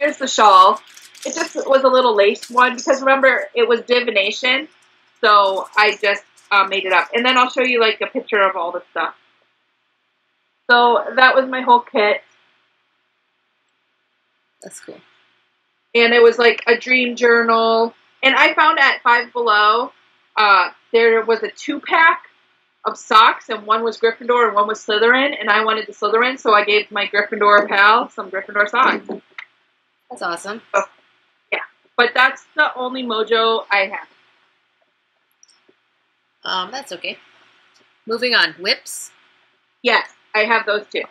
here's the shawl. It just was a little lace one because remember it was divination, so I just made it up. And then I'll show you like a picture of all the stuff. So that was my whole kit. That's cool. And it was like a dream journal. And I found at Five Below, there was a 2-pack of socks, and one was Gryffindor and one was Slytherin, and I wanted the Slytherin, so I gave my Gryffindor pal some Gryffindor socks. That's awesome. So, yeah, but that's the only mojo I have. That's okay. Moving on. Whips? Yes, I have those too.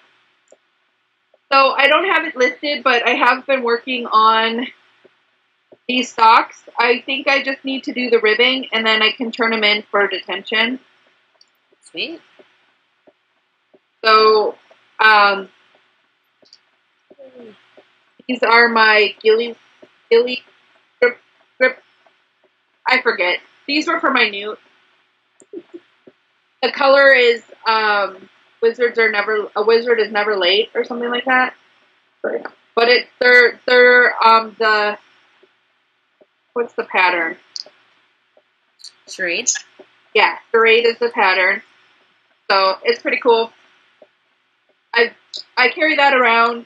So I don't have it listed, but I have been working on these socks. I think I just need to do the ribbing, and then I can turn them in for detention. Sweet. So, these are my Gilly grip. I forget. These were for my new. The color is a wizard is never late or something like that. But they're the what's the pattern? Charade? Yeah, charade is the pattern. So it's pretty cool. I carry that around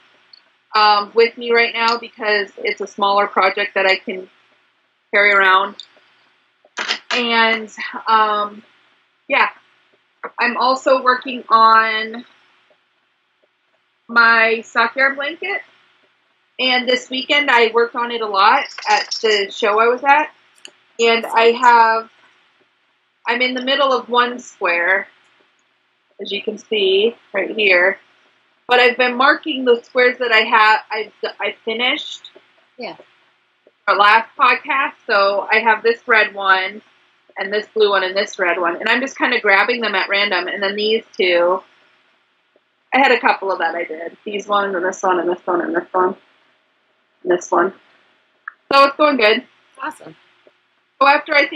with me right now because it's a smaller project that I can carry around. And yeah, I'm also working on my stockyard blanket. And this weekend I worked on it a lot at the show I was at. And I'm in the middle of one square, as you can see right here. But I've been marking the squares that I finished. Yeah. Our last podcast. So I have this red one, and this blue one, and this red one. And I'm just kind of grabbing them at random. And then these two, I had a couple of that I did. These ones, and this one, and this one, and this one, and this one. So it's going good. Awesome. So after I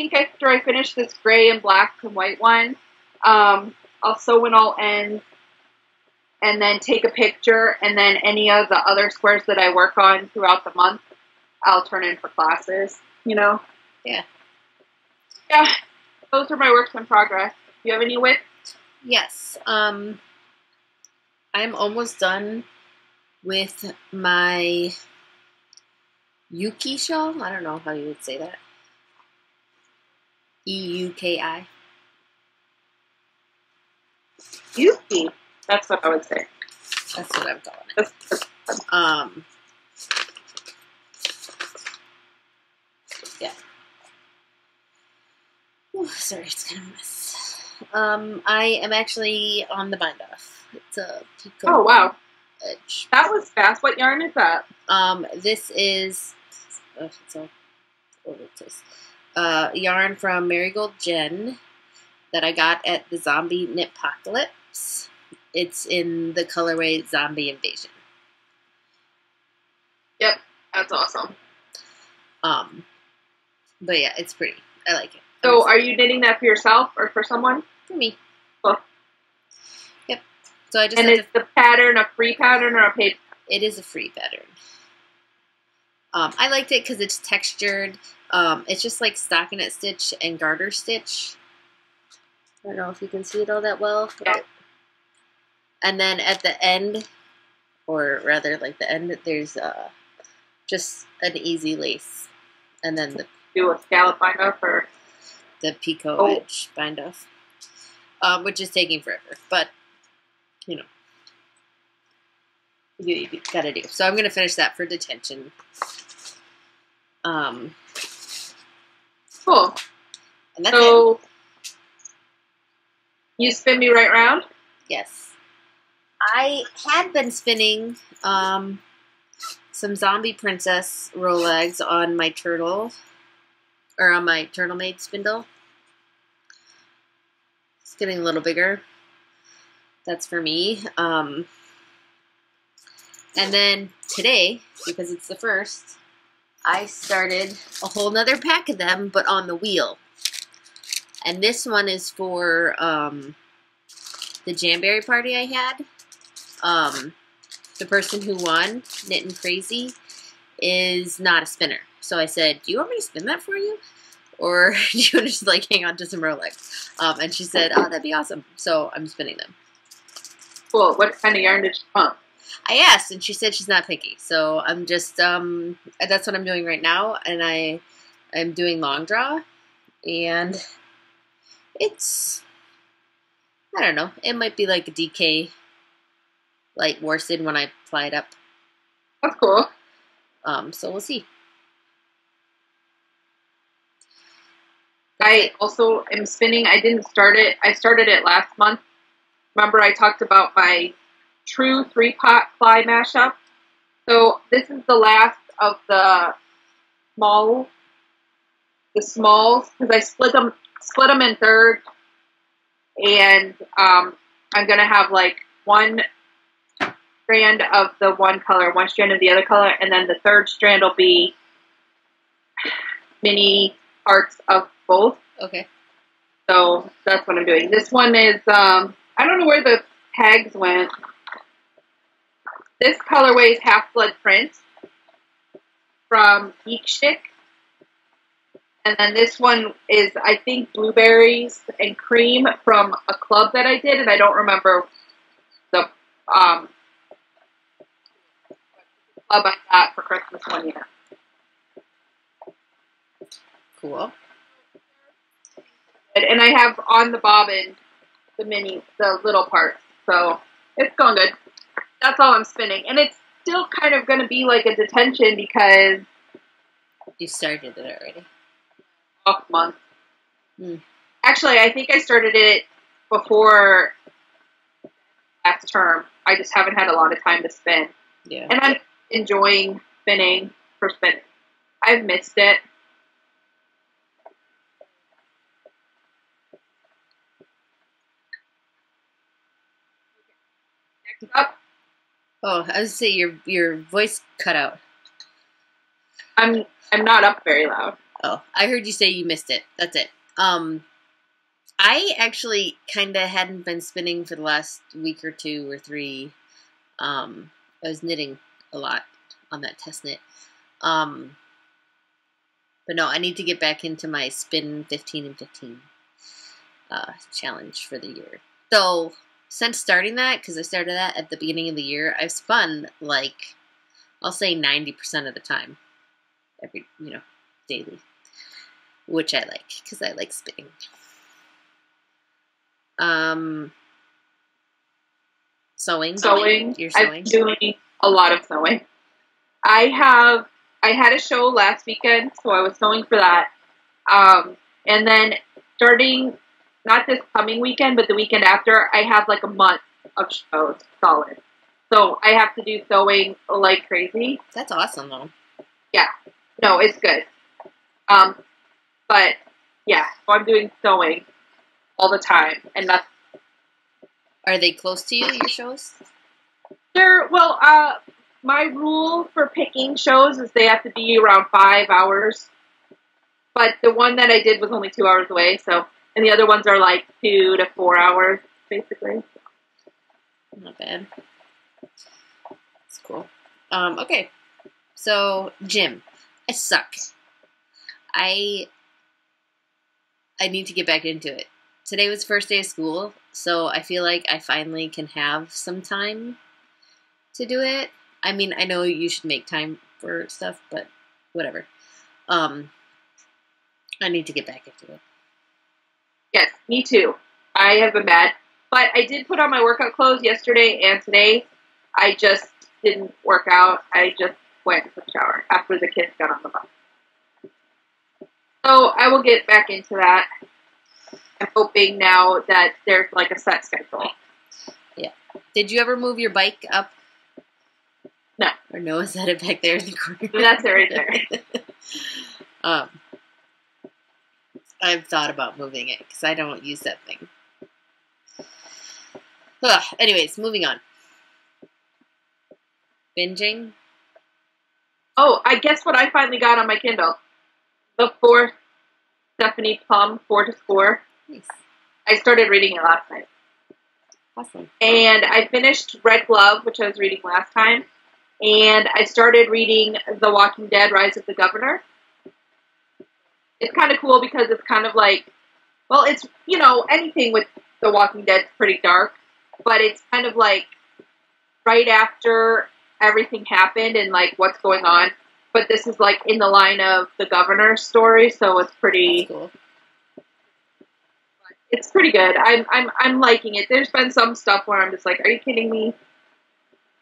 finish this gray and black and white one, I'll sew in all ends and then take a picture, and then any of the other squares that I work on throughout the month, I'll turn in for classes, you know? Yeah. Yeah. Those are my works in progress. Do you have any whips? Yes. I'm almost done with my Yuki shawl. I don't know how you would say that. E-U-K-I. Yuki. That's what I would say. That's what I'm calling it. Yeah. Ooh, sorry, it's kind of a mess. I am actually on the bind off. It's a Pico. Oh wow. Edge. That was fast. What yarn is that? This is it's all over this. Yarn from Marigold Jen that I got at the Zombie Knitpocalypse. It's in the colorway Zombie Invasion. Yep, that's awesome. But yeah, it's pretty. I like it. So, are you knitting that for yourself or for someone? For me. Cool. Yep. So I just. And is the pattern a free pattern or a paid? It is a free pattern. I liked it because it's textured. It's just like stockinette stitch and garter stitch. I don't know if you can see it all that well. Yeah. And then at the end, or rather like the end, there's just an easy lace. And then do a scallop bind off or the Pico edge bind off. Which is taking forever. But, you know. You gotta do. So I'm gonna finish that for detention. Cool. And that's it. You spin me right round? Yes. I had been spinning some Zombie Princess Rolegs on my turtle, or on my Turtle Maid spindle. It's getting a little bigger. That's for me. And then today, because it's the first, I started a whole nother pack of them, but on the wheel. And this one is for the Jamberry party I had. The person who won, Knittin' Crazy, is not a spinner. So I said, do you want me to spin that for you? Or do you want to just like hang on to some Rolex? And she said, oh, that'd be awesome. So I'm spinning them. Cool. What kind of yarn did she want? I asked, and she said she's not picky. So I'm just, that's what I'm doing right now. And I'm doing long draw. And it's, I don't know. It might be like a DK, like worsted when I apply it up. That's cool. So we'll see. I also am spinning. I didn't start it. I started it last month. Remember I talked about my true 3-pot ply mashup? So this is the last of the smalls, because I split them in thirds, and I'm going to have like one strand of the one color, one strand of the other color, and then the third strand will be mini parts of both. Okay. So that's what I'm doing. This one is, I don't know where the tags went. This colorway is Half-Blood Print from Geek Chic. And then this one is, I think, Blueberries and Cream from a club that I did, and I don't remember the club I got for Christmas one year. Cool. And I have on the bobbin the little parts, so it's going good. That's all I'm spinning, and it's still kind of going to be like a detention because you started it already. Off month. Actually, I think I started it before last term. I just haven't had a lot of time to spin. Yeah. And I'm enjoying spinning for spinning. I've missed it. Next up. Oh, I was say your voice cut out. I'm not up very loud. Oh, I heard you say you missed it. That's it. I actually kind of hadn't been spinning for the last week or 2 or 3. I was knitting a lot on that test knit. But no, I need to get back into my spin 15 and 15 challenge for the year. So since starting that, because I started that at the beginning of the year, I've spun like, I'll say 90% of the time. Daily. Which I like, because I like spinning. Sewing. You're sewing? I'm doing a lot of sewing. I had a show last weekend, so I was sewing for that. And then starting, not this coming weekend, but the weekend after, I have like a month of shows solid. So I have to do sewing like crazy. That's awesome, though. Yeah. No, it's good. But yeah, so I'm doing sewing all the time, and that's. Are they close to you, your shows? My rule for picking shows is they have to be around 5 hours. But the one that I did was only 2 hours away, and the other ones are like 2 to 4 hours, basically. Not bad. That's cool. Okay. So, gym. I suck. I need to get back into it. Today was first day of school, so I feel like I finally can have some time to do it. I mean, I know you should make time for stuff, but whatever. I need to get back into it. Yes, me too. I have been bad. But I did put on my workout clothes yesterday and today. I just didn't work out. I just went to the shower after the kids got on the bus. So I will get back into that. I'm hoping now that there's like a set schedule. Yeah. Did you ever move your bike up? No. Or no, is that it back there in the corner? That's it right there. I've thought about moving it because I don't use that thing. Ugh. Anyways, moving on. Binging. Oh, I guess what I finally got on my Kindle. The 4th Stephanie Plum 4 to Score. Nice. I started reading it last night. Awesome. And I finished Red Glove, which I was reading last time. And I started reading The Walking Dead: Rise of the Governor. It's kind of cool because it's kind of like, well, it's, you know, anything with The Walking Dead is pretty dark, but it's kind of like right after everything happened and like what's going on. But this is like in the line of the governor's story, so it's pretty cool. It's pretty good. I'm liking it. There's been some stuff where I'm just like, are you kidding me?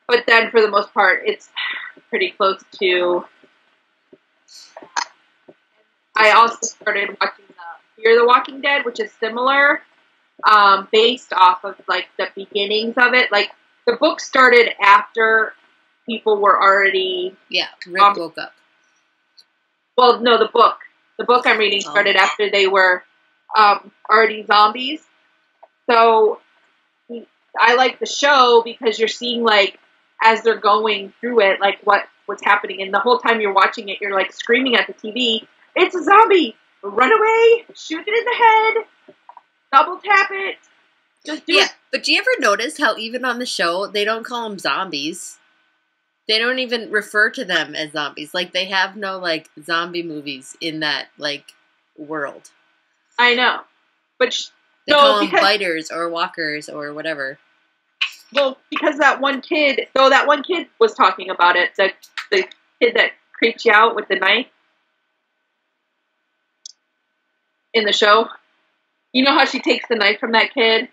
But then for the most part, it's pretty close to. I also started watching Fear the Walking Dead, which is similar, based off of like the beginnings of it. Like the book started after people were already Rick woke up. Well, no, the book I'm reading started after they were already zombies. So I like the show because you're seeing like as they're going through it, like what's happening, and the whole time you're watching it, you're like screaming at the TV. It's a zombie! Run away! Shoot it in the head! Double tap it! Just do it! But do you ever notice how even on the show, they don't call them zombies? They don't even refer to them as zombies. Like, they have no, like, zombie movies in that, like, world. I know. But they call them biters or walkers or whatever. Well, because that one kid was talking about it. The kid that creeps you out with the knife. In the show, you know how she takes the knife from that kid,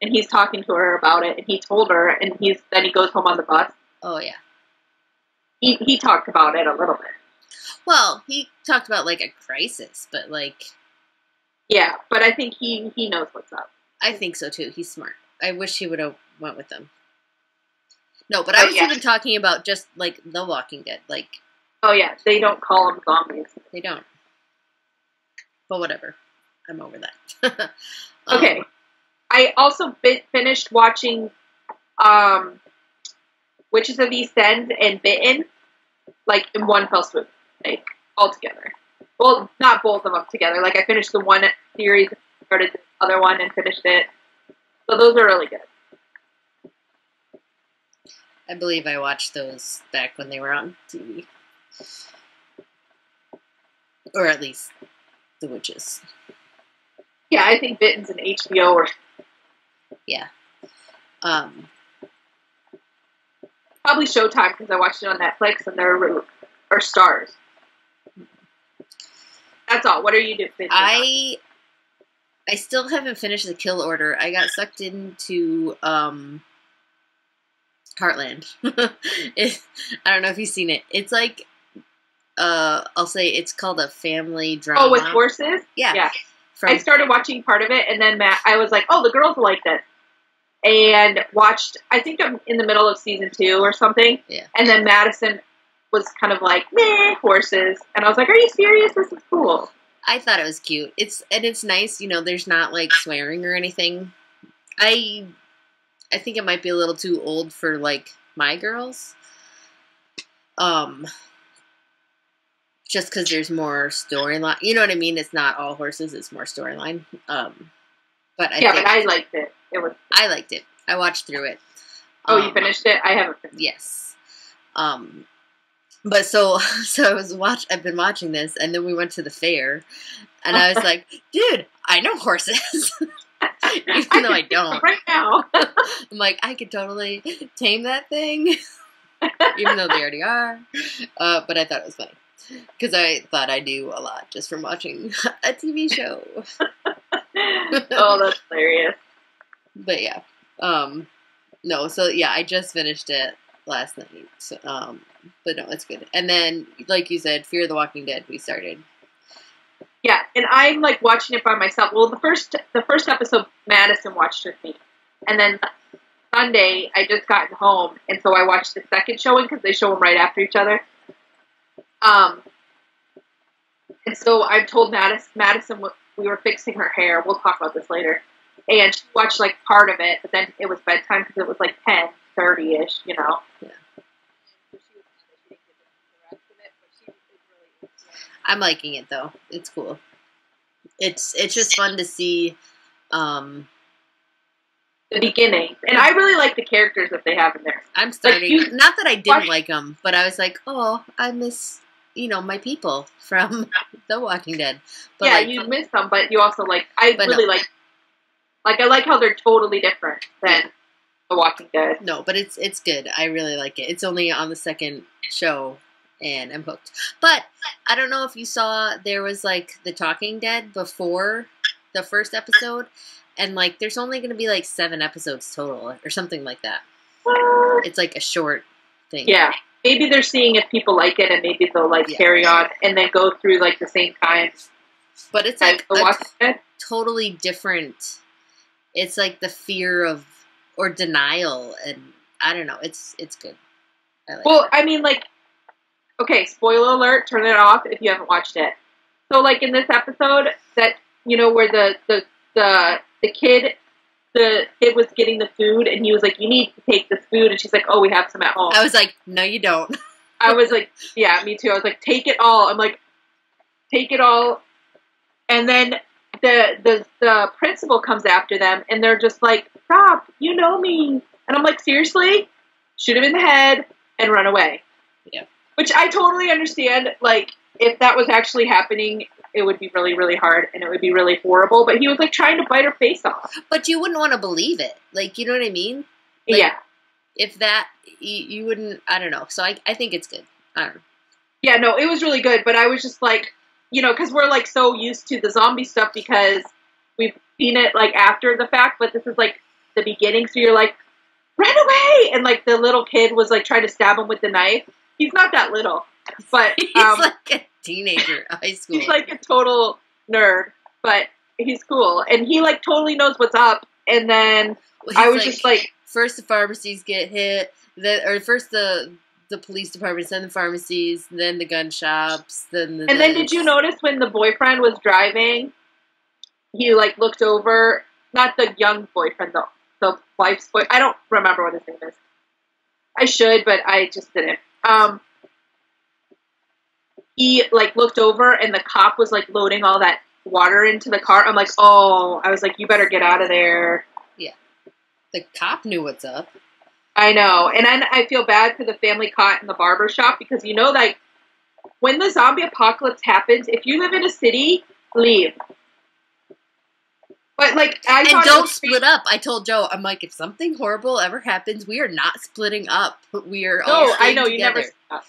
and he's talking to her about it, and he told her, and then he goes home on the bus. Oh yeah, he talked about it a little bit. Well, he talked about like a crisis, but like, yeah, but I think he knows what's up. I think so too. He's smart. I wish he would have went with them. No, but I was even talking about just like The Walking Dead, like. Oh yeah, they don't call them zombies. They don't. But whatever. I'm over that. Okay. I also finished watching Witches of East End and Bitten, like, in one fell swoop, like, all together. Well, not both of them together. Like, I finished the one series, started the other one, and finished it. So those are really good. I believe I watched those back when they were on TV. Or at least the Witches. Yeah, I think Bitten's an HBO or. Yeah. Probably Showtime because I watched it on Netflix and there are stars. That's all. What are you doing? I still haven't finished The Kill Order. I got sucked into Heartland. I don't know if you've seen it. It's like I'll say it's called a family drama. Oh, with horses? Yeah. I started watching part of it, and then I was like, oh, the girls will like this. And watched, I think I'm in the middle of season 2 or something. Yeah. And then Madison was kind of like, meh, horses. And I was like, are you serious? This is cool. I thought it was cute. It's nice, you know, there's not like swearing or anything. I think it might be a little too old for like my girls. Just because there's more storyline. You know what I mean? It's not all horses, it's more storyline. But I liked it. I liked it. I watched through it. Oh, you finished it? I haven't finished it. Yes. But so I've been watching this, and then we went to the fair, and I was like, dude, I know horses. Even though I don't. Right now. I'm like, I could totally tame that thing. Even though they already are. But I thought it was funny. Because I thought I knew a lot just from watching a TV show. Oh, that's hilarious. But yeah. No, so yeah, I just finished it last night. So, but no, it's good. And then, like you said, Fear the Walking Dead, we started. Yeah, and I'm like watching it by myself. Well, the first episode, Madison watched with me. And then Sunday, I just gotten home, and so I watched the second showing because they show them right after each other. And so I told Madison we were fixing her hair. We'll talk about this later. And she watched like part of it, but then it was bedtime because it was like 10:30ish, you know. Yeah. I'm liking it though. It's cool. It's just fun to see. the beginning. And I really like the characters that they have in there. I'm starting. Like, not that I didn't like them, but I was like, oh, I miss, my people from The Walking Dead. But yeah, you miss them, but you also like. I really like. Like, I like how they're totally different than The Walking Dead. No, but it's good. I really like it. It's only on the second show, and I'm hooked. But I don't know if you saw, there was, like, The Talking Dead before the first episode, and, like, there's only going to be, like, 7 episodes total, or something like that. It's, like, a short thing. Yeah. Maybe they're seeing if people like it, and maybe they'll, like, carry on, and then go through, like, the same time. But it's, like, The Walking Dead. Totally different. It's like the fear of, or denial, and I don't know. It's good. I like it. I mean, like, okay, spoiler alert, turn it off if you haven't watched it. So, like, in this episode, that, where the kid was getting the food, and he was like, you need to take this food, and she's like, oh, we have some at home. I was like, no, you don't. I was like, yeah, me too. I was like, take it all. I'm like, take it all. And then the principal comes after them, and they're just like, stop, you know me. And I'm like, seriously? Shoot him in the head and run away. Yeah. Which I totally understand. Like, if that was actually happening, it would be really, really hard, and it would be really horrible. But he was, like, trying to bite her face off. But you wouldn't want to believe it. Like, you know what I mean? Like, yeah. If that, you wouldn't, I don't know. So I think it's good. I don't know. Yeah, no, it was really good, but I was just like, because we're, like, so used to the zombie stuff because we've seen it, like, after the fact, but this is, like, the beginning, so you're like, run away! And, like, the little kid was, like, trying to stab him with the knife. He's not that little, but... He's like a teenager, high school. He's, like, a total nerd, but he's cool. And he, like, totally knows what's up, and then I was just, like... First the pharmacies get hit, then first the police departments, then the pharmacies, then the gun shops, then the... And then did you notice when the boyfriend was driving, he, like, looked over, not the young boyfriend, the wife's boy, I don't remember what his name is. I should, but I just didn't. He, like, looked over, and the cop was, like, loading all that water into the car. I'm like, oh, I was like, you better get out of there. Yeah. The cop knew what's up. I know, and I feel bad for the family caught in the barber shop because like, when the zombie apocalypse happens, if you live in a city, leave. But, like, don't split up. I told Joe, I'm like, if something horrible ever happens, we are not splitting up. We are all staying together. You never split up.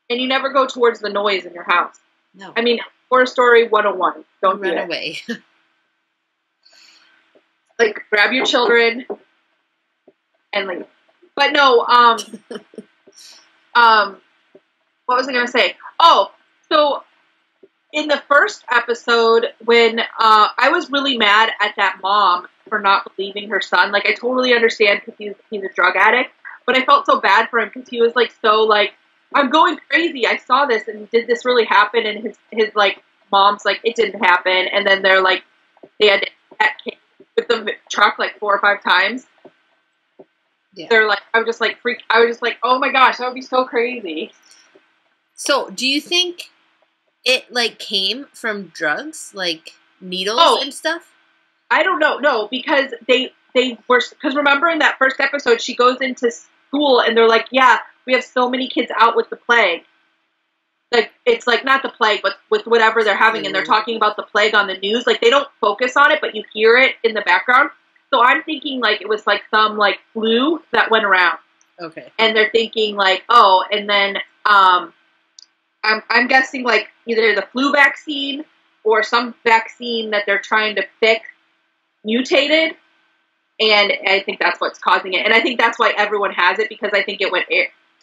And you never go towards the noise in your house. No. I mean, Horror Story 101. Don't run away. Like, grab your children and leave. But no, what was I going to say? Oh, so in the first episode, when I was really mad at that mom for not believing her son. Like, I totally understand because he's a drug addict, but I felt so bad for him because he was, like, so, like, I'm going crazy. I saw this, and did this really happen? And his like, mom's like, it didn't happen. And then they're like, they had that kid with the truck, like, 4 or 5 times. Yeah. They're like, I was just like, oh my gosh, that would be so crazy. So, do you think it, like, came from drugs, like needles and stuff? I don't know. No, because they were, because remember in that first episode, she goes into school and they're like, yeah, we have so many kids out with the plague. Like, it's like, not the plague, but with whatever they're having, and they're talking about the plague on the news. Like, they don't focus on it, but you hear it in the background. So I'm thinking, like, it was, like, some, like, flu that went around. Okay. And they're thinking, like, oh, and then I'm guessing, like, either the flu vaccine or some vaccine that they're trying to fix mutated. And I think that's what's causing it. And I think that's why everyone has it, because I think it went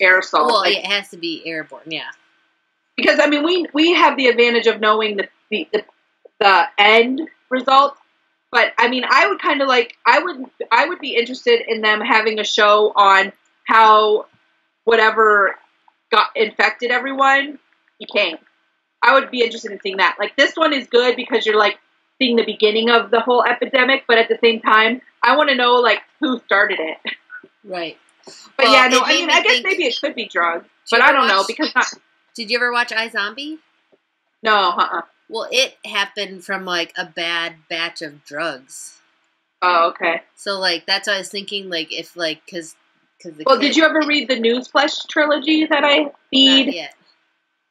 aerosol. Well, like, it has to be airborne, yeah. Because, I mean, we have the advantage of knowing the end result. But, I mean, I would kind of like, I would be interested in them having a show on how whatever got infected everyone became. I would be interested in seeing that. Like, this one is good because you're, like, seeing the beginning of the whole epidemic, but at the same time, I want to know, like, who started it. Right. But, well, yeah, no, I mean, I guess maybe it could be drugs, but I don't know, because not... Did you ever watch iZombie? No, Well, it happened from, like, a bad batch of drugs. Oh, okay. So, like, that's what I was thinking, like, if, like, because Well, did you ever read the Newsflesh trilogy that I feed? Not yet.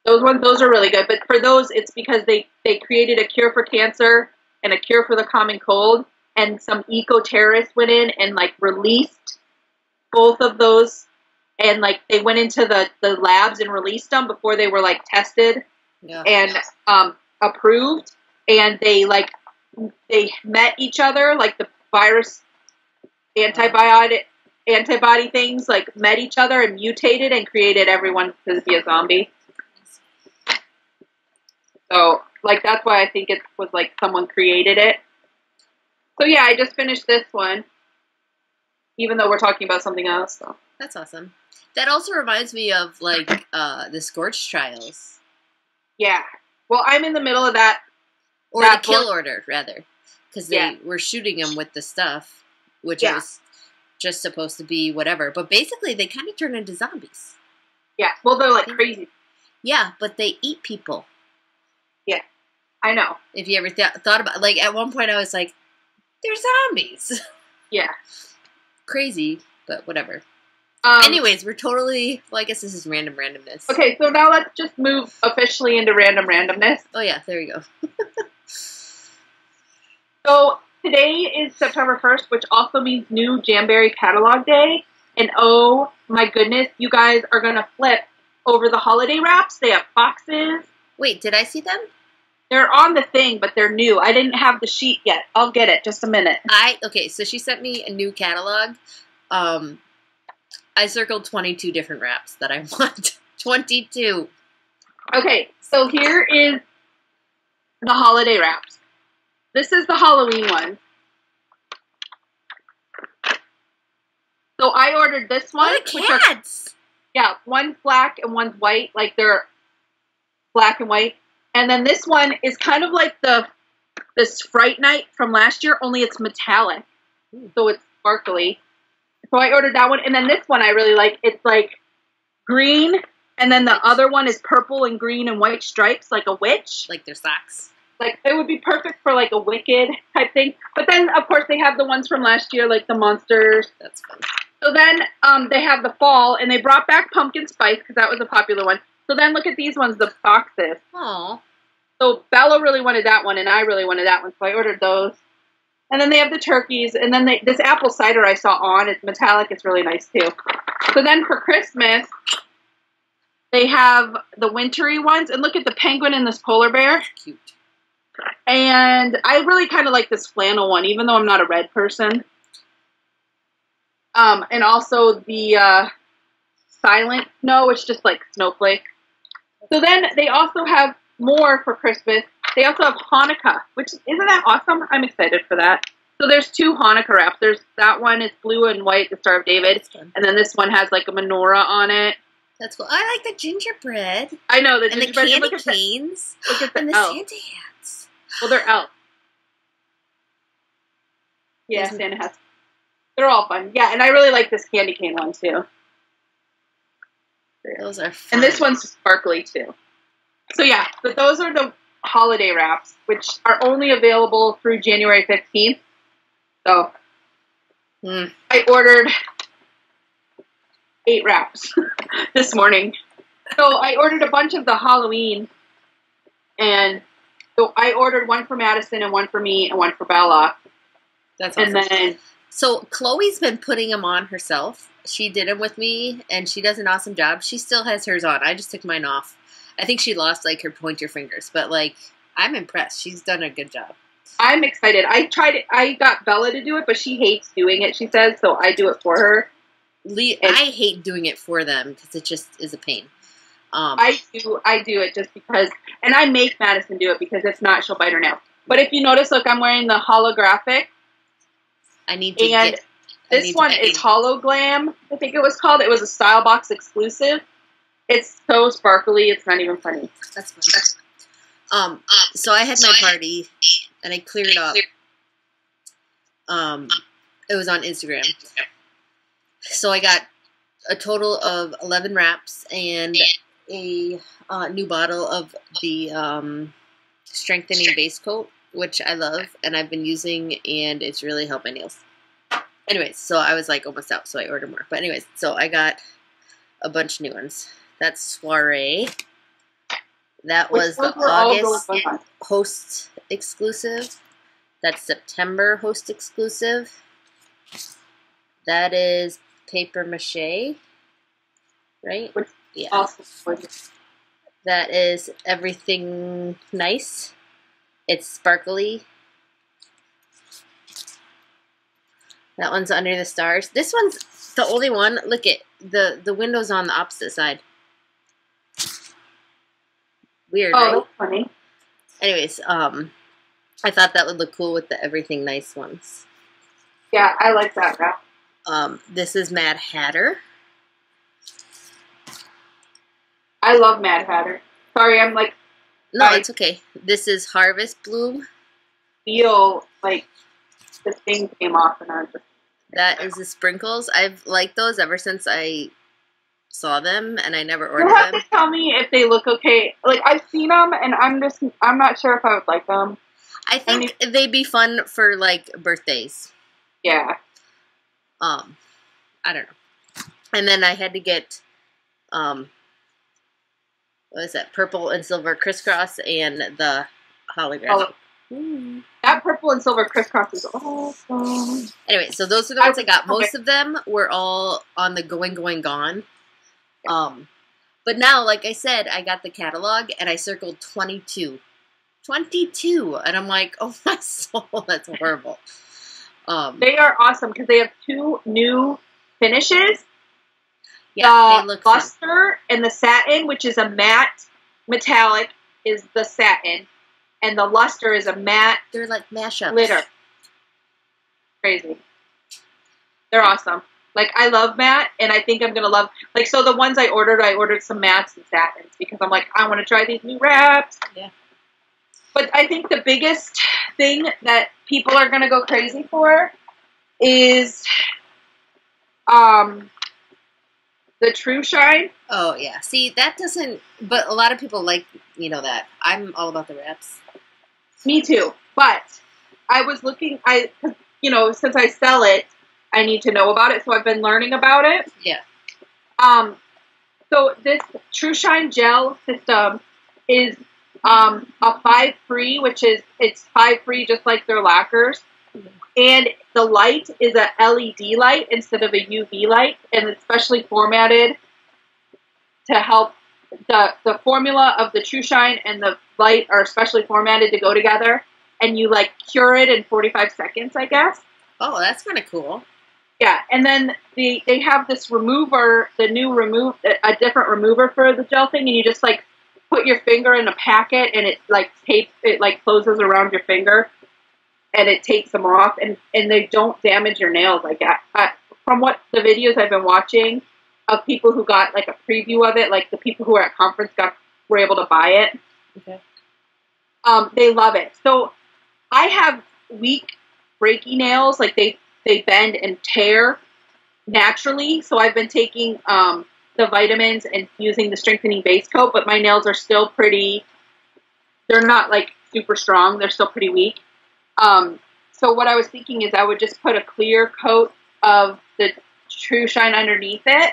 Those are really good. But for those, it's because they created a cure for cancer and a cure for the common cold, and some eco-terrorists went in and, like, released both of those, and, like, they went into the labs and released them before they were, like, tested and approved, and they met each other, like, the virus antibody things, like, met each other and mutated and created everyone to be a zombie. So, like, that's why I think it was, like, someone created it. So, yeah, I just finished this one, even though we're talking about something else. So. That's awesome. That also reminds me of, like, the Scorch trials. Yeah. Well, I'm in the middle of that. Or the kill order, rather. Because they were shooting them with the stuff, which was just supposed to be whatever. But basically, they kind of turn into zombies. Yeah. Well, they're, like, crazy. Yeah, but they eat people. Yeah. I know. If you ever thought about, like, at one point I was like, they're zombies. Yeah. Crazy, but whatever. Anyways, we're totally, well, I guess this is random randomness. Okay, so now let's just move officially into random randomness. Oh, yeah, there you go. So today is September 1st, which also means New Jamberry Catalog Day. And oh my goodness, you guys are going to flip over the holiday wraps. They have boxes. Wait, did I see them? They're on the thing, but they're new. I didn't have the sheet yet. I'll get it. Just a minute. Okay, so she sent me a new catalog. I circled 22 different wraps that I want. 22. Okay, so here is the holiday wraps. This is the Halloween one. So I ordered this one. Oh, the cats! Yeah, one's black and one's white. Like, they're black and white. And then this one is kind of like this Fright Night from last year, only it's metallic. So it's sparkly. So I ordered that one. And then this one I really like. It's like green. And then the other one is purple and green and white stripes, like a witch. Like their socks. Like, it would be perfect for, like, a Wicked type thing. But then, of course, they have the ones from last year, like the monsters. That's fun. So then they have the fall, and they brought back pumpkin spice, because that was a popular one. So then look at these ones, the boxes. Aww. So Bella really wanted that one, and I really wanted that one, so I ordered those. And then they have the turkeys, and then this apple cider I saw on, it's metallic, it's really nice, too. So then for Christmas, they have the wintry ones, and look at the penguin and this polar bear. That's cute. And I really kind of like this flannel one, even though I'm not a red person. And also the silent snow, it's just like snowflake. So then they also have more for Christmas. They also have Hanukkah, which isn't that awesome? I'm excited for that. So there's two Hanukkah wraps. There's that one, it's blue and white, the Star of David. And then this one has like a menorah on it. That's cool. I like the gingerbread. I know, the gingerbread. And the candy canes. Look at and the Santa hats. Well, they're elf. Yeah, Santa hats. They're all fun. Yeah, and I really like this candy cane one, too. Those are fun. And this one's sparkly, too. So, yeah, but those are the holiday wraps, which are only available through January 15th. So, I ordered 8 wraps this morning. So, I ordered a bunch of the Halloween, and so I ordered one for Madison and one for me and one for Bella. That's awesome. And then, so Chloe's been putting them on herself. She did them with me, and she does an awesome job. She still has hers on. I just took mine off. I think she lost, like, her pointer fingers. But, like, I'm impressed. She's done a good job. I'm excited. I tried it. I got Bella to do it, but she hates doing it, she says, so I do it for her. I hate doing it for them because it just is a pain. I do it just because, and I make Madison do it because if not, she'll bite her nail. But if you notice, look, I'm wearing the holographic. I need to get... This one is Hologlam, I think it was called. It was a Style Box exclusive. It's so sparkly, it's not even funny. That's fun. So I had my party, and I cleared up. It was on Instagram. So I got a total of 11 wraps and a new bottle of the strengthening base coat. which I love, and I've been using, and it's really helped my nails. Anyways, so I was like almost out, so I ordered more. But anyways, so I got a bunch of new ones. That's Soiree. That was the August host exclusive. That's September host exclusive. That is Paper Mache, right? Yeah. Awesome. That is Everything Nice. It's sparkly. That one's Under the Stars. This one's the only one. Look at the window's on the opposite side. Weird, oh, right? That's funny. Anyways, I thought that would look cool with the Everything Nice ones. Yeah, I like that wrap. This is Mad Hatter. I love Mad Hatter. Sorry, I'm like... No, it's okay. This is Harvest Bloom. Feel like the thing came off and I was just... That is the Sprinkles. I've liked those ever since I saw them, and I never ordered them. You have to tell me if they look okay. Like, I've seen them, and I'm not sure if I would like them. I think they'd be fun for, like, birthdays. Yeah. I don't know. And then I had to get, what is that? Purple and Silver Crisscross and the holographic. Oh. That purple and silver crisscross is awesome. Anyway, so those are the ones I got. Most of them were all on the going, gone. But now, like I said, I got the catalog and I circled 22. 22! And I'm like, oh my soul, that's horrible. They are awesome because they have two new finishes. Yeah, they look luster and the satin, which is a matte metallic, is the satin. And the luster is a matte. They're like mashups. Glitter. Crazy. They're awesome. Like, I love matte, and I think I'm going to love... Like, so the ones I ordered some mattes and satins because I'm like, I want to try these new wraps. Yeah. But I think the biggest thing that people are going to go crazy for is the True Shine. Oh, yeah. See, that doesn't... But a lot of people like, that. I'm all about the wraps. Me too. But I was looking... since I sell it, I need to know about it, so I've been learning about it. Yeah. So this True Shine gel system is a 5 free, it's 5 free just like their lacquers. Mm-hmm. And the light is a LED light instead of a UV light, and it's specially formatted to help the formula of the True Shine and the light are specially formatted to go together, and you like cure it in 45 seconds, I guess. Oh, that's kind of cool. Yeah, and then they have this remover, a different remover for the gel thing, and you just like put your finger in a packet, and it like closes around your finger, and it takes them off, and they don't damage your nails. Like from what the videos I've been watching of people who got like a preview of it, like the people who were at conference were able to buy it. Okay. They love it. So I have weak, breaky nails, like they bend and tear naturally. So I've been taking the vitamins and using the strengthening base coat, but my nails are still they're not like super strong. They're still pretty weak. So what I was thinking is I would just put a clear coat of the True Shine underneath it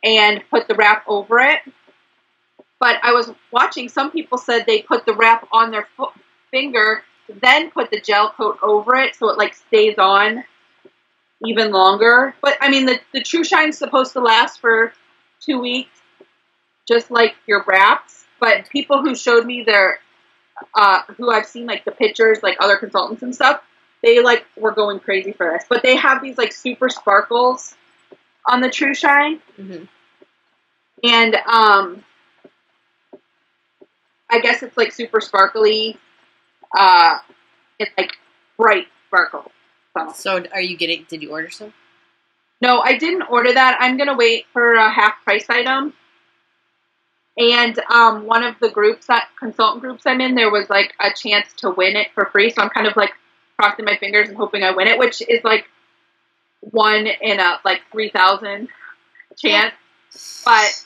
and put the wrap over it. But I was watching, some people said they put the wrap on their finger, then put the gel coat over it so it like stays on even longer. But I mean, the True Shine's supposed to last for 2 weeks, just like your wraps. But people who showed me their, who I've seen like the pictures, like other consultants and stuff, they like were going crazy for this. But they have these like super sparkles on the True Shine. Mm-hmm. And I guess it's like super sparkly. It's like bright sparkle. So are you did you order some? No, I didn't order that. I'm going to wait for a half price item. And one of the consultant groups I'm in, there was like a chance to win it for free. So I'm kind of like crossing my fingers and hoping I win it, which is like 1 in a like 3,000 chance. But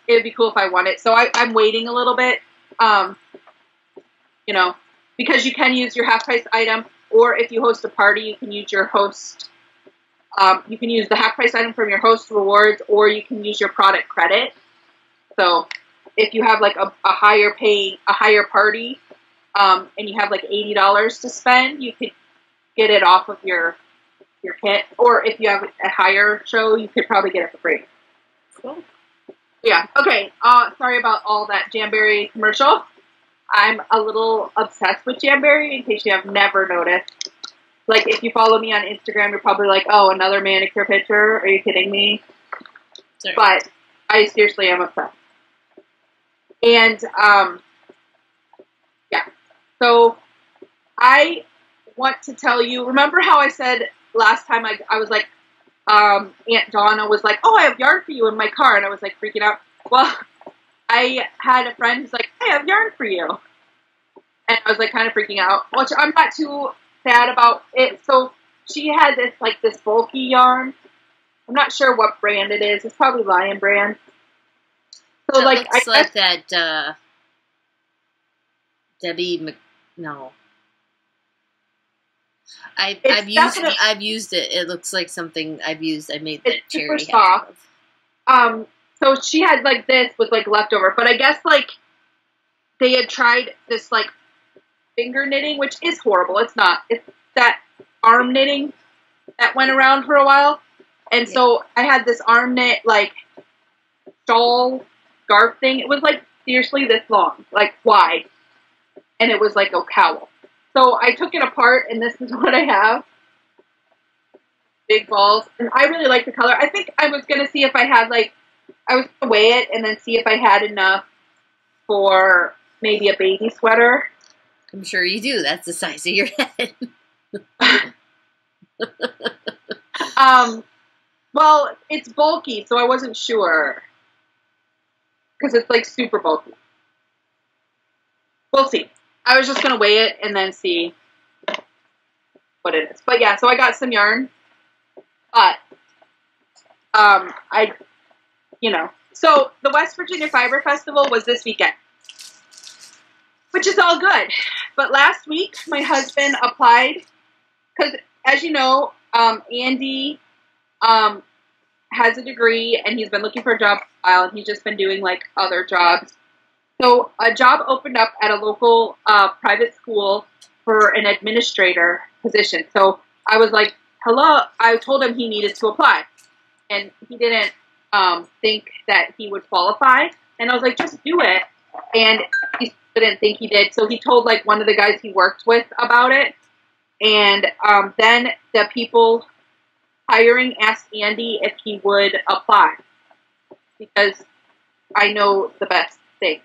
it'd be cool if I won it. So I'm waiting a little bit. because you can use your half price item, or if you host a party, you can use your host. You can use the half price item from your host rewards, or you can use your product credit. So if you have like a higher party, and you have like $80 to spend, you could get it off of your kit. Or if you have a higher show, you could probably get it for free. Cool. Yeah. Okay. Sorry about all that Jamberry commercial. I'm a little obsessed with Jamberry, in case you have never noticed. Like, if you follow me on Instagram, you're probably like, oh, another manicure picture? Are you kidding me? Sorry. But I seriously am obsessed. And, yeah. So, I want to tell you, remember how I said last time I was like, Aunt Donna was like, oh, I have yarn for you in my car. And I was like freaking out. Well, I had a friend who's like, I have yarn for you. And I was like kind of freaking out, which I'm not too sad about it. So she had this bulky yarn. I'm not sure what brand it is. It's probably Lion brand. So that like, looks like that Debbie no. I've used it. It looks like something I've used. I made that it's charity super soft. Of. So she had like this with like leftover, but I guess like they had tried this like finger knitting, which is horrible. It's not. It's that arm knitting that went around for a while. And so I had this arm knit like shawl scarf thing. It was like seriously this long, like wide. And it was like a cowl. So I took it apart, and this is what I have. Big balls. And I really like the color. I think I was going to see if I had, like, I was going to weigh it and then see if I had enough for maybe a baby sweater. I'm sure you do. That's the size of your head. Well, it's bulky, so I wasn't sure. Because it's, like, super bulky. We'll see. I was just going to weigh it and then see what it is. But yeah, so I got some yarn. But, so the West Virginia Fiber Festival was this weekend. Which is all good. But last week, my husband applied, because as you know, Andy has a degree, and he's been looking for a job for a while, and he's just been doing, like, other jobs. So a job opened up at a local private school for an administrator position. So I was like, hello. I told him he needed to apply. And he didn't think that he would qualify. And I was like, just do it. And he didn't think he did. So he told like one of the guys he worked with about it. And then the people hiring asked Andy if he would apply. Because I know the best thing.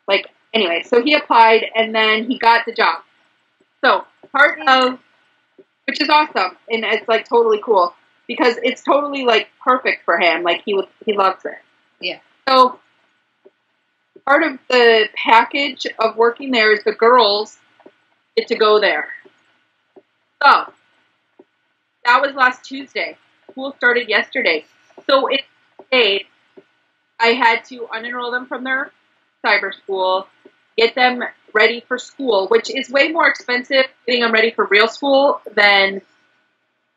Like, anyway, so he applied, and then he got the job. So, which is awesome, and it's, like, totally cool, because it's totally, like, perfect for him. Like, he loves it. Yeah. So, part of the package of working there is the girls get to go there. So, that was last Tuesday. School started yesterday. So, in days, I had to unenroll them from their cyber school, get them ready for school, which is way more expensive getting them ready for real school than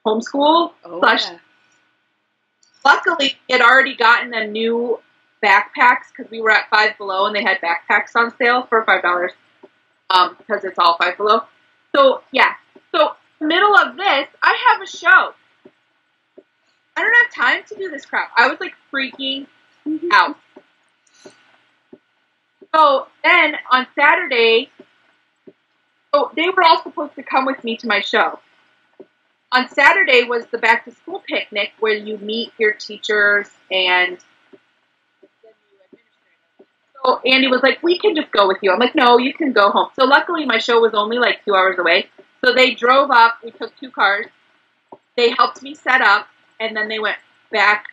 homeschool. Oh, yeah. Luckily, we had already gotten them new backpacks because we were at Five Below and they had backpacks on sale for $5 because it's all Five Below. So, yeah. So, middle of this, I have a show. I don't have time to do this crap. I was like freaking out. So then on Saturday, so they were all supposed to come with me to my show. On Saturday was the back to school picnic where you meet your teachers and so Andy was like, we can just go with you. I'm like, no, you can go home. So luckily my show was only like 2 hours away. So they drove up. We took 2 cars. They helped me set up and then they went back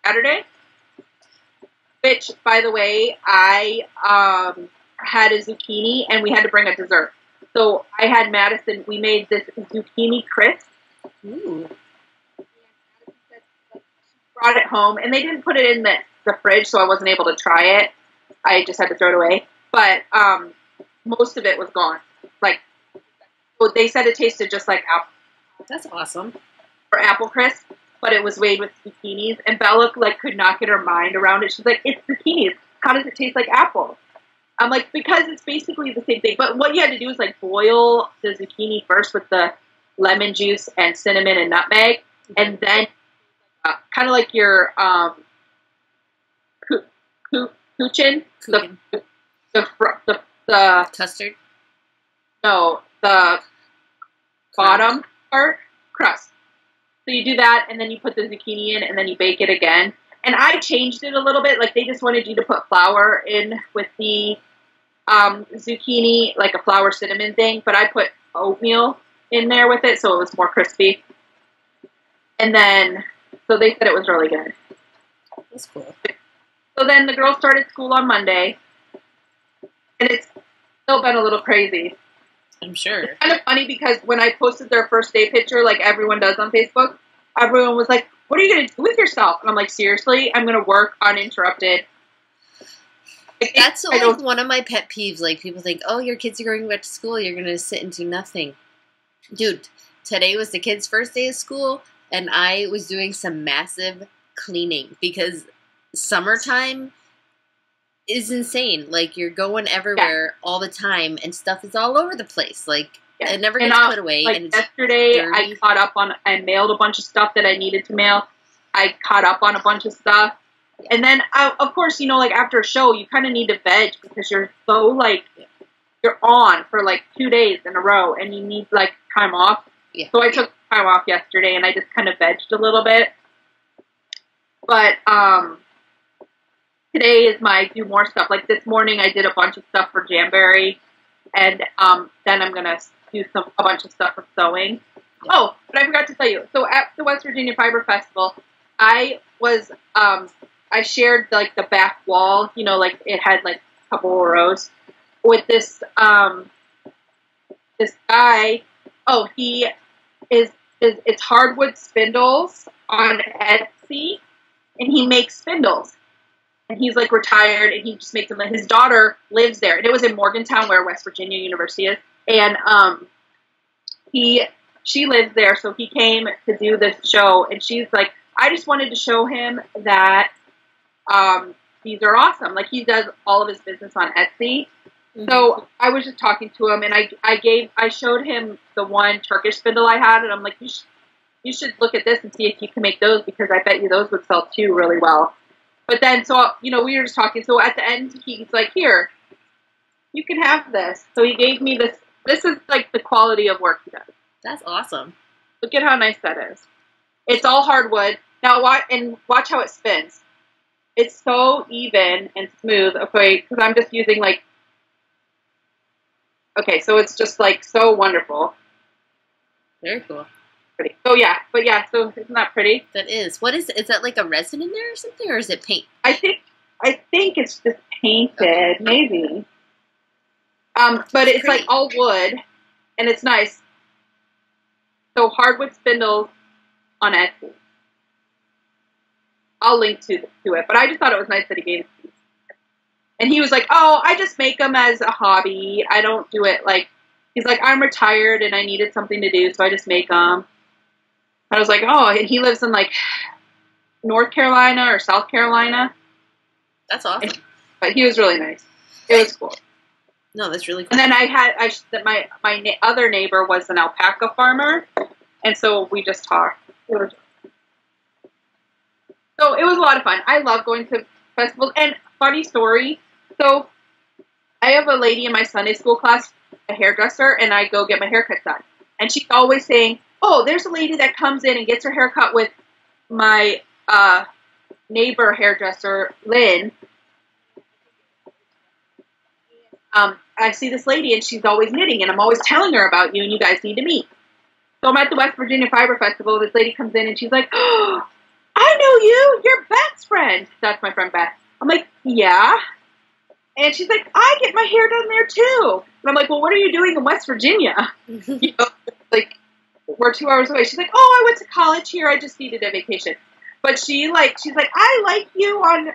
Saturday. Which, by the way, I had a zucchini, and we had to bring a dessert. So I had Madison, we made this zucchini crisp. Ooh. And she brought it home, and they didn't put it in the fridge, so I wasn't able to try it. I just had to throw it away. But most of it was gone. Like, well, they said it tasted just like apple. That's awesome. Or apple crisp, but it was made with zucchinis. And Bella like could not get her mind around it. She's like, it's zucchinis. How does it taste like apple? I'm like, because it's basically the same thing. But what you had to do is like boil the zucchini first with the lemon juice and cinnamon and nutmeg, and then kind of like your kuchen, the custard. No, the bottom part crust. So you do that, and then you put the zucchini in, and then you bake it again. And I changed it a little bit. Like, they just wanted you to put flour in with the zucchini, like a flour cinnamon thing. But I put oatmeal in there with it, so it was more crispy. And then, so they said it was really good. That's cool. So then the girls started school on Monday. And it's still been a little crazy. I'm sure. It's kind of funny because when I posted their first day picture, like everyone does on Facebook, everyone was like, what are you going to do with yourself? And I'm like, seriously? I'm going to work uninterrupted. That's like one of my pet peeves. Like, people think, oh, your kids are going back to school, you're going to sit and do nothing. Dude, today was the kids' first day of school, and I was doing some massive cleaning because summertime is insane. Like, you're going everywhere all the time, and stuff is all over the place. Like, it never gets put away. Like, and yesterday, I mailed a bunch of stuff that I needed to mail. I caught up on a bunch of stuff. And then, of course, you know, like, after a show, you kind of need to veg because you're so, like, you're on for, like, 2 days in a row, and you need, like, time off. Yeah. So I took time off yesterday, and I just kind of vegged a little bit. But, today is my do more stuff. Like, this morning, I did a bunch of stuff for Jamberry, and then I'm going to do a bunch of stuff for sewing. Yeah. Oh, but I forgot to tell you. So at the West Virginia Fiber Festival, I was, I shared, like, the back wall, you know, like, it had, like, a couple of rows with this, this guy. Oh, it's hardwood spindles on Etsy, and he makes spindles. And he's, like, retired, and he just makes them. His daughter lives there. And it was in Morgantown, where West Virginia University is. And she lives there, so he came to do this show. And she's like, I just wanted to show him that these are awesome. Like, he does all of his business on Etsy. Mm-hmm. So I was just talking to him, and I showed him the one Turkish spindle I had, and I'm like, you should look at this and see if you can make those, because I bet you those would sell too really well. But then, so, you know, we were just talking. So at the end, he's like, here, you can have this. So he gave me this. This is, like, the quality of work he does. That's awesome. Look at how nice that is. It's all hardwood. Now, watch how it spins. It's so even and smooth. Okay, because I'm just using, like, okay, so it's just, like, so wonderful. Very cool. Pretty. Oh, yeah. But, yeah, so isn't that pretty? That is. What is that, like a resin in there or something, or is it paint? I think it's just painted, maybe. But it's, like, all wood, and it's nice. So, hardwood spindles on Etsy. I'll link to it, but I just thought it was nice that he gave it to me. And he was like, oh, I just make them as a hobby. I don't do it, like, he's like, I'm retired, and I needed something to do, so I just make them. I was like, oh, and he lives in, like, North Carolina or South Carolina. That's awesome. But he was really nice. It was cool. No, that's really cool. And then my other neighbor was an alpaca farmer, and so we just talked. So it was a lot of fun. I love going to festivals. And funny story, so I have a lady in my Sunday school class, a hairdresser, and I go get my haircut done. And she's always saying, oh, there's a lady that comes in and gets her haircut with my neighbor hairdresser, Lynn. I see this lady, and she's always knitting, and I'm always telling her about you, and you guys need to meet. So I'm at the West Virginia Fiber Festival. This lady comes in, and she's like, oh, I know you. You're Beth's friend. That's my friend Beth. I'm like, yeah. And she's like, I get my hair done there, too. And I'm like, well, what are you doing in West Virginia? You know, like, we're 2 hours away. She's like, oh, I went to college here. I just needed a vacation. But she's like, I like you on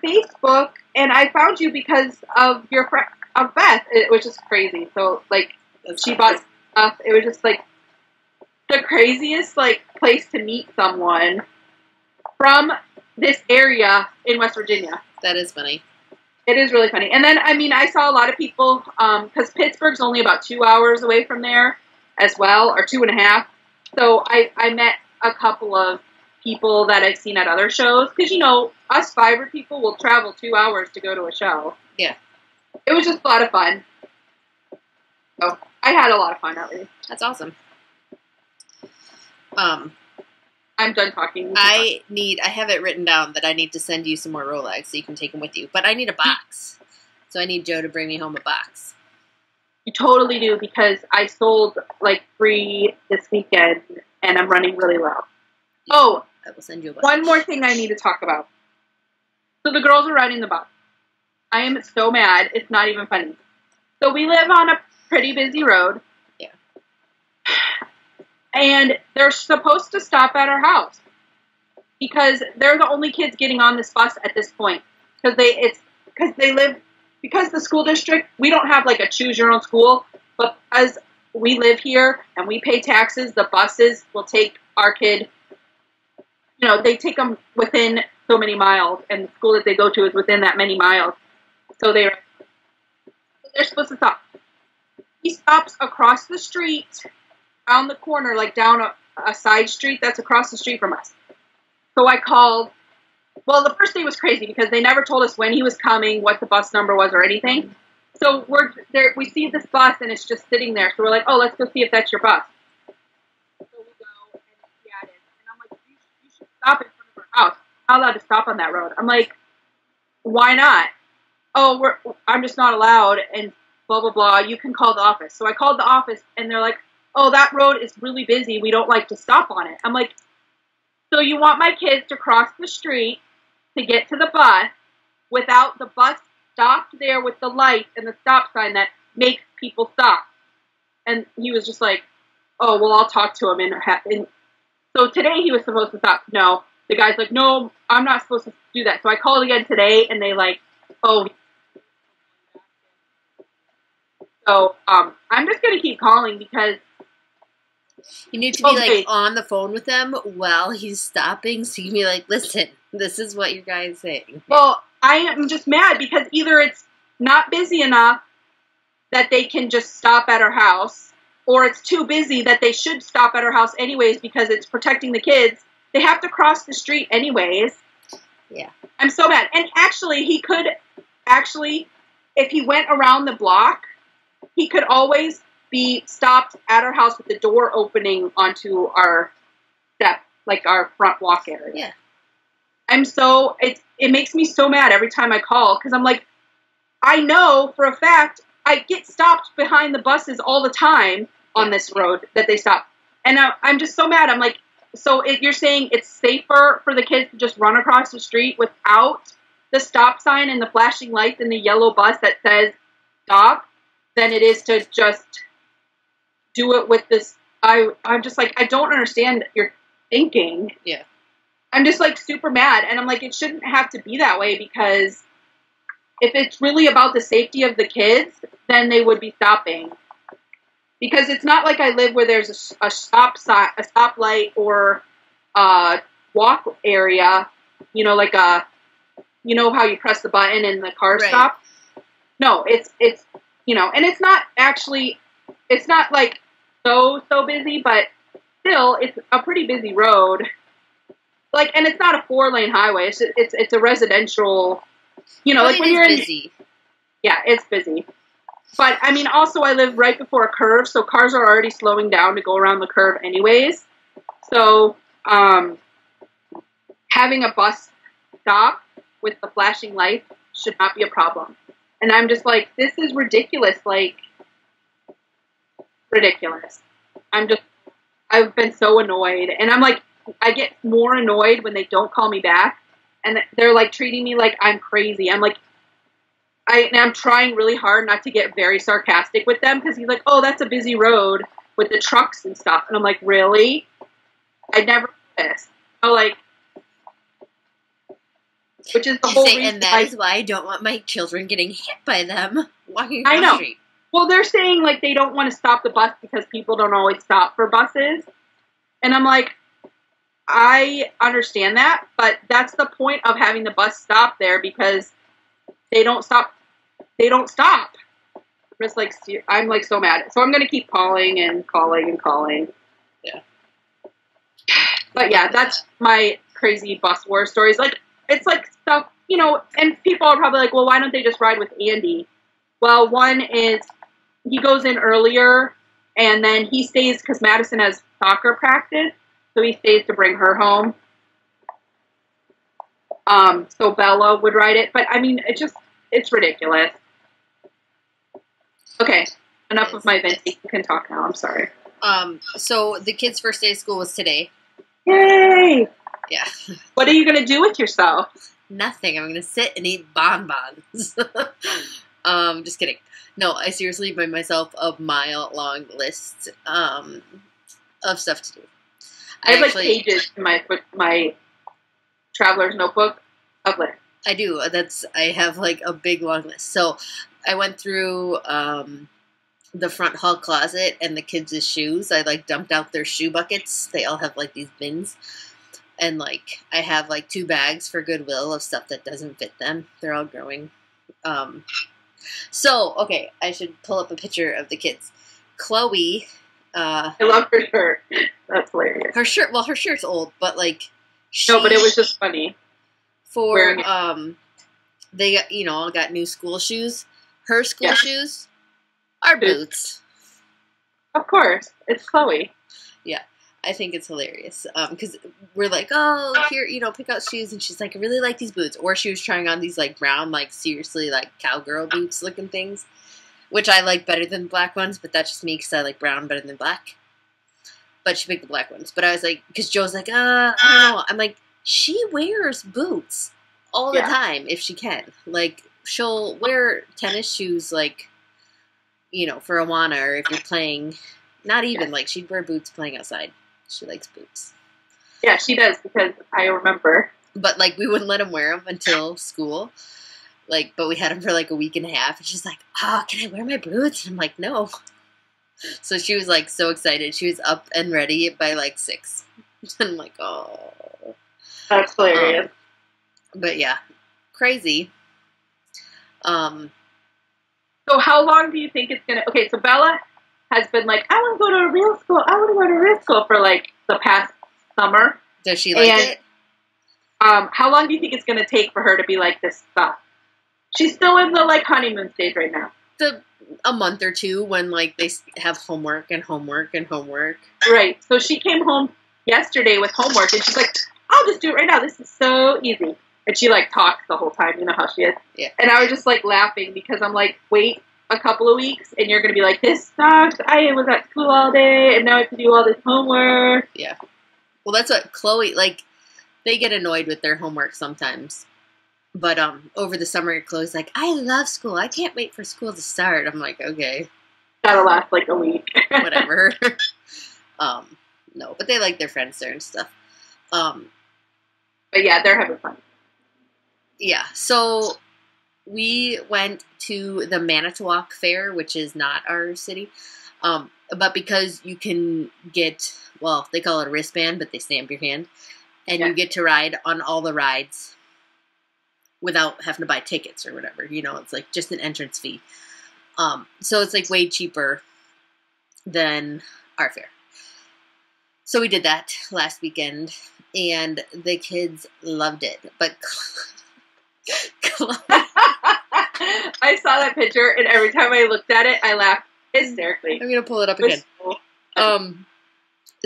Facebook, and I found you because of your of Beth. It was just crazy. So, like, she bought stuff. It was just, like, the craziest, like, place to meet someone from this area in West Virginia. That is funny. It is really funny. And then, I mean, I saw a lot of people, because Pittsburgh's only about 2 hours away from there as well, or 2.5. So I met a couple of people that I've seen at other shows. Because, you know, us Fiverr people will travel 2 hours to go to a show. Yeah. It was just a lot of fun. So I had a lot of fun at least. That's awesome. I'm done talking. I have it written down that I need to send you some more Rolex so you can take them with you. But I need a box. So I need Joe to bring me home a box. You totally do, because I sold like 3 this weekend and I'm running really low. Yeah, oh, I will send you a box. One more thing I need to talk about. So the girls are riding the bus. I am so mad. It's not even funny. So we live on a pretty busy road. Yeah. And they're supposed to stop at our house because they're the only kids getting on this bus at this point. Because the school district, we don't have like a choose your own school, but as we live here and we pay taxes, the buses will take our kid, you know, they take them within so many miles, and the school that they go to is within that many miles. So they're supposed to stop. He stops across the street, down the corner, like down a side street that's across the street from us. So I called. Well, the first day was crazy because they never told us when he was coming, what the bus number was, or anything. So we're there. We see this bus, and it's just sitting there. So we're like, oh, let's go see if that's your bus. So we go, and yeah, it is. And I'm like, you should stop in front of our house. I'm not allowed to stop on that road. I'm like, why not? Oh, I'm just not allowed, and blah, blah, blah. You can call the office. So I called the office, and they're like, oh, that road is really busy. We don't like to stop on it. I'm like, so you want my kids to cross the street to get to the bus without the bus stopped there with the light and the stop sign that makes people stop? And he was just like, oh, well, I'll talk to him. And so today he was supposed to stop. No, the guy's like, no, I'm not supposed to do that. So I called again today, and they like, oh. So I'm just going to keep calling because you need to be like on the phone with them while he's stopping, so you can be like, listen, this is what your guy is saying. Well, I am just mad because either it's not busy enough that they can just stop at our house, or it's too busy that they should stop at our house anyways because it's protecting the kids. They have to cross the street anyways. Yeah. I'm so mad. And actually, he could if he went around the block, he could always be stopped at our house with the door opening onto our step, like our front walk area. Yeah. It makes me so mad every time I call because I'm like, I know for a fact I get stopped behind the buses all the time on this road that they stop. And I'm just so mad. I'm like, so you're saying it's safer for the kids to just run across the street without the stop sign and the flashing lights and the yellow bus that says stop than it is to just do it with this. I'm just like, I don't understand your thinking. Yeah. I'm just like super mad. And I'm like, it shouldn't have to be that way because if it's really about the safety of the kids, then they would be stopping. Because it's not like I live where there's a stoplight or a walk area, you know, like you know how you press the button and the car stops? No, it's, you know, and it's not like so busy, but still it's a pretty busy road. Like, and it's not a 4-lane highway. It's a residential, you know, like when you're busy. Yeah, it's busy. But, I mean, also I live right before a curve, so cars are already slowing down to go around the curve anyways. So, having a bus stop with the flashing lights should not be a problem. And I'm just like, this is ridiculous, like, ridiculous. I've been so annoyed. And I'm like, I get more annoyed when they don't call me back. And they're, like, treating me like I'm crazy. I'm like, I'm trying really hard not to get very sarcastic with them because he's like, oh, that's a busy road with the trucks and stuff. And I'm like, really? I never do this. So, like, which is the You whole say, reason. and that is why I don't want my children getting hit by them walking I across know. the street. Well, they're saying, like, they don't want to stop the bus because people don't always stop for buses. And I'm like, I understand that, but that's the point of having the bus stop there because they don't stop. They don't stop. Just like, I'm like so mad. So I'm going to keep calling and calling and calling. Yeah. But yeah, that's my crazy bus war stories. Like, it's like stuff, you know, and people are probably like, well, why don't they just ride with Andy? Well, one is he goes in earlier and then he stays because Madison has soccer practice. So he stays to bring her home. So Bella would ride it. But I mean, it's ridiculous. Okay. Enough of my venting. You can talk now. I'm sorry. So the kids' first day of school was today. Yay! Yeah. What are you going to do with yourself? Nothing. I'm going to sit and eat bonbons. Just kidding. No, I seriously made myself a mile-long list of stuff to do. I have like pages in my traveler's notebook of lists. I do. I have like a big long list. So I went through the front hall closet and the kids' shoes. I like dumped out their shoe buckets. They all have like these bins. And like I have like 2 bags for Goodwill of stuff that doesn't fit them. They're all growing. So, okay, I should pull up a picture of the kids. Chloe. I love her shirt. That's hilarious. Her shirt's old, but like. No, but it was just funny. For, they got, all got new school shoes. Her school shoes are boots. Of course. It's Chloe. Yeah. I think it's hilarious. Because we're like, oh, here, pick out shoes. And she's like, I really like these boots. Or she was trying on these, like, brown, like, seriously, like, cowgirl boots looking things. Which I like better than black ones. But that's just me because I like brown better than black. But she picked the black ones. But I was like, because Joe's like, I don't know. I'm like, she wears boots all the time if she can. Like, she'll wear tennis shoes, like, for Awana. Or if you're playing, not even, like, she'd wear boots playing outside. She likes boots. Yeah, she does, because I remember. But, like, we wouldn't let him wear them until school. Like, but we had them for, like, a week and a half. And she's like, can I wear my boots? And I'm like, no. So she was, like, so excited. She was up and ready by, like, 6. And I'm like, oh. That's hilarious. But, yeah. Crazy. So how long do you think it's going to... Okay, so Bella has been like, I want to go to a real school. I want to go to a real school for, like, the past summer. Does she like it? How long do you think it's going to take for her to be like, this stuff? She's still in the, like, honeymoon stage right now. A month or two when, like, they have homework and homework and homework. Right. So she came home yesterday with homework, and she's like, I'll just do it right now. This is so easy. And she, like, talks the whole time. You know how she is. Yeah. And I was just, like, laughing because I'm like, wait a couple of weeks, and you're going to be like, this sucks. I was at school all day, and now I have to do all this homework. Yeah. Well, that's what Chloe, like, they get annoyed with their homework sometimes. But over the summer, Chloe's like, I love school. I can't wait for school to start. I'm like, okay. That'll last, like, a week. Whatever. No, but they like their friends there and stuff. But, yeah, they're having fun. Yeah, so we went to the Manitowoc Fair, which is not our city. But because you can get, well, they call it a wristband, but they stamp your hand. And you get to ride on all the rides without having to buy tickets or whatever. It's like just an entrance fee. So it's like way cheaper than our fair. So we did that last weekend, and the kids loved it. But I saw that picture, and every time I looked at it, I laughed hysterically. I'm going to pull it up again.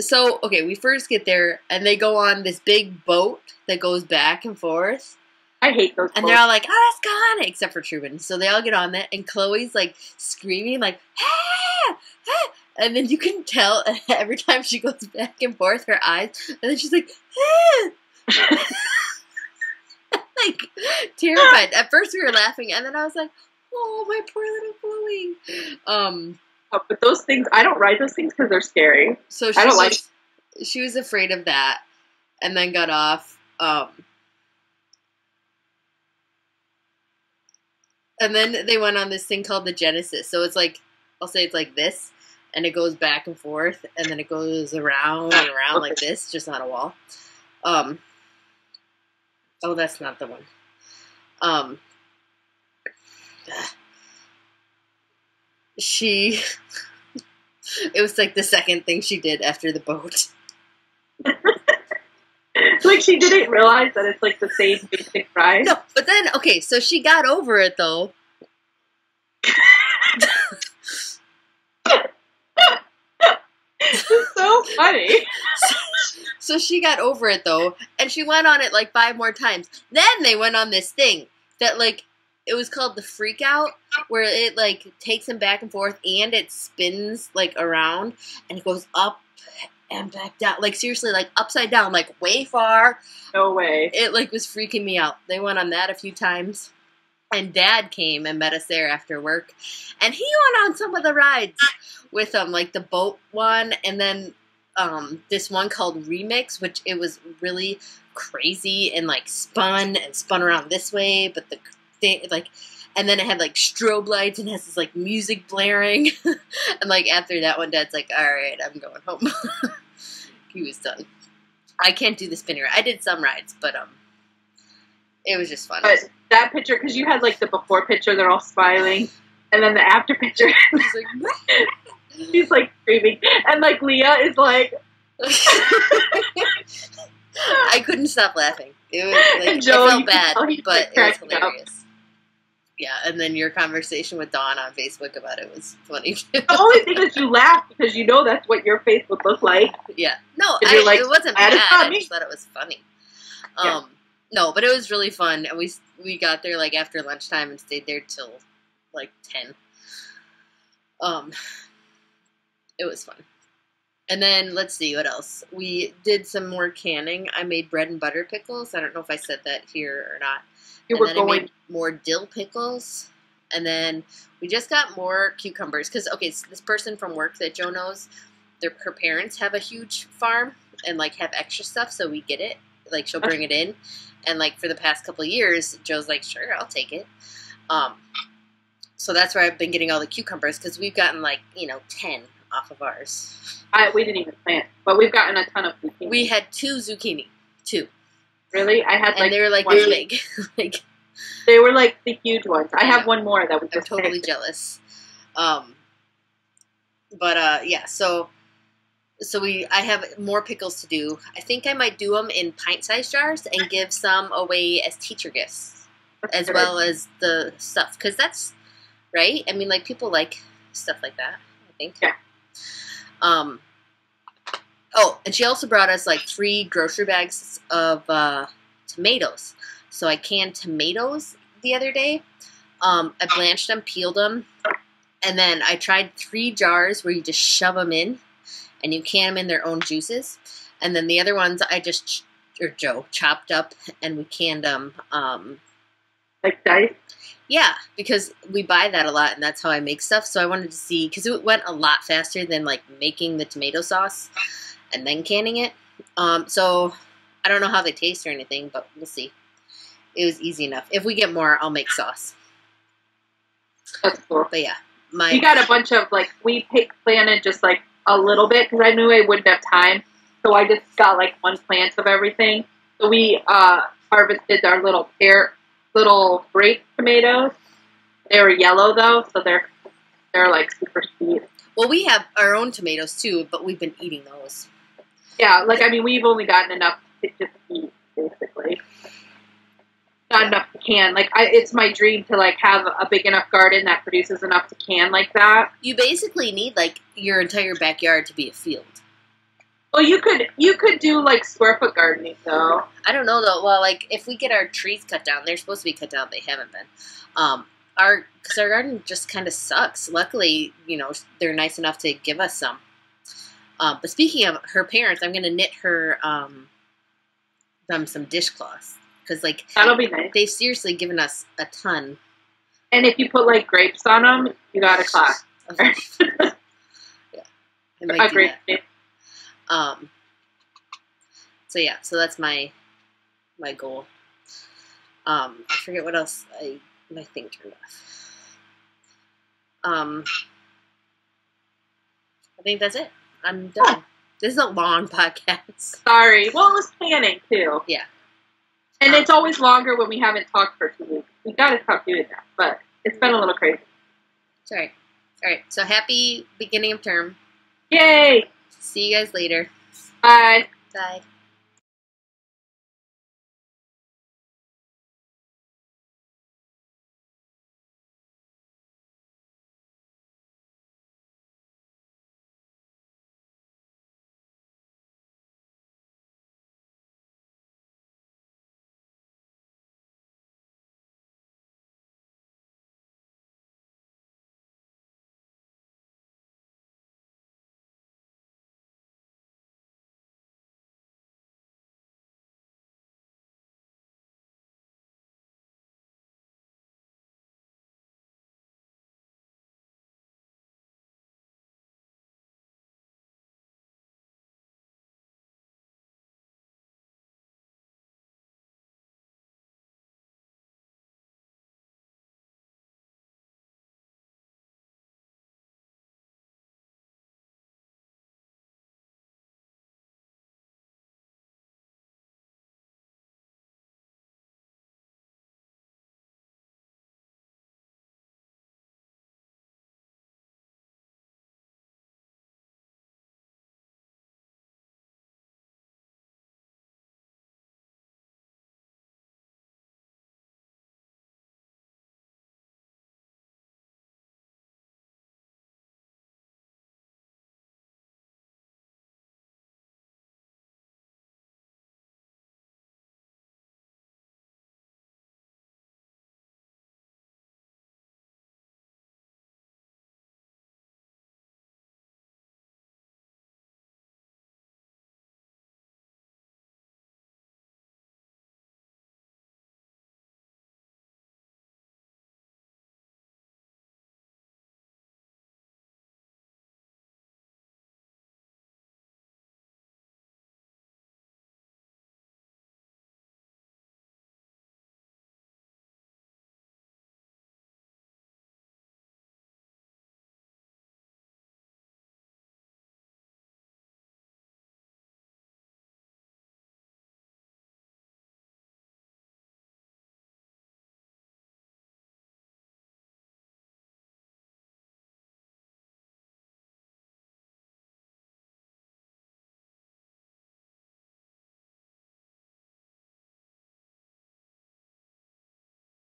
So, okay, we first get there, and they go on this big boat that goes back and forth. I hate those boats. And they're all like, oh, let's go on it, except for Truman. So they all get on that, and Chloe's, like, screaming, like, ah! Ah! And then you can tell every time she goes back and forth, her eyes, and then she's like, ah! Like, terrified. At first we were laughing, and then I was like, oh, my poor little Chloe. But those things, I don't ride those things because they're scary. So she was afraid of that, and then got off. And then they went on this thing called the Genesis. So it's like, I'll say it's like this, and it goes back and forth, and then it goes around and around like this, just on a wall. Oh, that's not the one. It was like the second thing she did after the boat. Like she didn't realize that it's like the same basic ride. No, but then, okay, so she got over it though. It's so funny. So she got over it though, and she went on it like 5 more times. Then they went on this thing that like, it was called the Freak Out, where it like takes him back and forth and it spins like around and it goes up and back down. Like seriously, like upside down, like way far. No way. It like was freaking me out. They went on that a few times. And Dad came and met us there after work. And he went on some of the rides with them, like the boat one, and then this one called Remix, which it was really crazy and like spun around this way, but the thing like, and then it had like strobe lights and has this like music blaring. And like after that one, Dad's like, all right, I'm going home. He was done. I can't do the spinner. I did some rides, but it was just fun. But that picture, because you had like the before picture, they're all smiling, and then the after picture, He's like, she's like screaming, and like Leah is like, I couldn't stop laughing. It was like, and Joe, I felt bad, but like, it was hilarious. Yeah, and then your conversation with Dawn on Facebook about it was funny. The only thing is you laugh because you know that's what your face would look like. Yeah, no, like, it wasn't bad. I just thought it was funny. Yeah. No, but it was really fun, and we got there like after lunchtime and stayed there till like 10. It was fun. And then let's see what else. We did some more canning. I made bread and butter pickles. I don't know if I said that here or not. I made more dill pickles, and then we just got more cucumbers because so this person from work that Joe knows, her parents have a huge farm and like have extra stuff, so we get it. Like she'll bring it in. And, like, for the past couple of years, Joe's like, sure, I'll take it. So that's where I've been getting all the cucumbers, because we've gotten, like, 10 off of ours. We didn't even plant, but we've gotten a ton of zucchini. We had 2 zucchini. 2. Really? I had, and they were, like, this big. Like, they were, like, the huge ones. I have one more that we just I'm totally jealous. Yeah, so I have more pickles to do. I think I might do them in pint-sized jars and give some away as teacher gifts, as well as the stuff. Because that's, right? I mean, like, people like stuff like that, I think. Yeah. Oh, and she also brought us, like, 3 grocery bags of tomatoes. So I canned tomatoes the other day. I blanched them, peeled them, and then I tried 3 jars where you just shove them in. And you can them in their own juices. And then the other ones Joe chopped up and we canned them. Like dice? Yeah, because we buy that a lot and that's how I make stuff. So I wanted to see, because it went a lot faster than like making the tomato sauce and then canning it. So I don't know how they taste or anything, but we'll see. It was easy enough. If we get more, I'll make sauce. That's cool. But yeah. We got a bunch of, like, we planted just like a little bit because I knew I wouldn't have time, so I just got like 1 plant of everything. So we harvested our little grape tomatoes. They were yellow though, so they're like super sweet. Well, we have our own tomatoes too, but we've been eating those. Yeah, like I mean, we've only gotten enough to just eat, basically. Not enough to can. Like, it's my dream to like have a big enough garden that produces enough to can like that. You basically need like your entire backyard to be a field. Well, you could do like square foot gardening though. I don't know though. Well, like if we get our trees cut down, they're supposed to be cut down. They haven't been. Because our garden just kind of sucks. Luckily, they're nice enough to give us some. But speaking of her parents, I'm gonna knit her them some dishcloths. Because, like, that'll be nice. They've seriously given us a ton. And if you put, like, grapes on them, you got a class. Yeah. I might do that. So, yeah. So, that's my goal. I forget what else I My thing turned off. I think that's it. I'm done. Oh. This is a long podcast. Sorry. Well, it was planning, too. Yeah. And it's always longer when we haven't talked for 2 weeks. We gotta stop doing that, but it's been a little crazy. Sorry. All right. So happy beginning of term. Yay! See you guys later. Bye. Bye.